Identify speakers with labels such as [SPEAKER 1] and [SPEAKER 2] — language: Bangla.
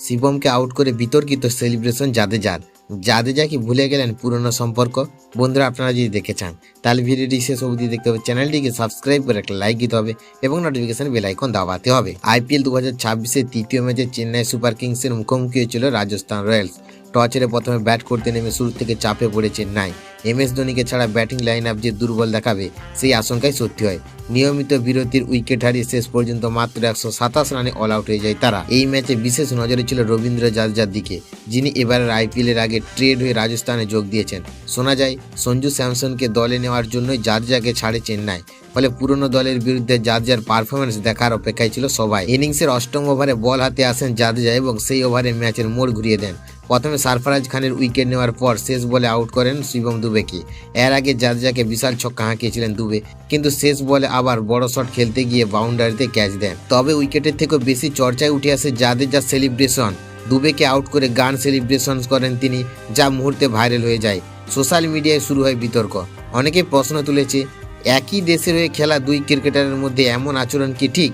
[SPEAKER 1] শিবমকে আউট করে বিতর্কিত সেলিব্রেশন জাদেজার। জাদেজা কি ভুলে গেলেন পুরনো সম্পর্ক? বন্ধুরা, আপনারা যদি দেখতে চান তাহলে ভিডিওটি শেষ অবধি দেখতে হবে, চ্যানেলটিকে সাবস্ক্রাইব করে একটা লাইক দিতে হবে এবং নোটিফিকেশন বেল আইকন দাবাতে হবে। আইপিএল 2026-এর তৃতীয় ম্যাচে চেন্নাই সুপার কিংসের মুখোমুখি হয়েছিল রাজস্থান রয়্যালস। টস হেরে প্রথমে ব্যাট করতে নেমে শুরু থেকে চাপে পড়ে চেন্নাই। এমএস ধোনিকে ছাড়া ব্যাটিং লাইন আপ যে দুর্বল দেখাবে সেই আশঙ্কাই সত্যি হয়। নিয়মিত বিরতির উইকেট হারিয়ে শেষ পর্যন্ত মাত্র 127 রানে অল আউট হয়ে যায় তারা। এই ম্যাচে বিশেষ নজরে ছিল রবীন্দ্র জাদেজার দিকে, যিনি এবারের আইপিএলের আগে ট্রেড হয়ে রাজস্থানে যোগ দিয়েছেন। শোনা যায় সঞ্জু স্যামসনকে দলে নেওয়ার জন্যই জাদেজাকে ছাড়ে চেন্নাই। ফলে পুরনো দলের বিরুদ্ধে জাদেজার পারফরমেন্স দেখার অপেক্ষায় ছিল সবাই। ইনিংসের অষ্টম ওভারে বল হাতে আসেন জাদেজা এবং সেই ওভারে ম্যাচের মোড় ঘুরিয়ে দেন। প্রথমে সারফরাজ খানের উইকেট নেওয়ার পর শেষ বলে আউট করেন শিবম দুবেকে। এর আগে জাদেজাকে বিশাল ছক্কা হাঁকিয়েছিলেন দুবে, কিন্তু শেষ বলে আবার বড় শট খেলতে গিয়ে বাউন্ডারিতে ক্যাচ দেন। তবে উইকেটের থেকেও বেশি চর্চায় উঠে আসে জাদেজার সেলিব্রেশন। দুবেকে আউট করে গান সেলিব্রেশন করেন তিনি, যা মুহূর্তে ভাইরাল হয়ে যায়। সোশ্যাল মিডিয়ায় শুরু হয় বিতর্ক। অনেকে প্রশ্ন তুলেছে, একই দেশের হয়ে খেলা দুই ক্রিকেটারের মধ্যে এমন আচরণ কি ঠিক?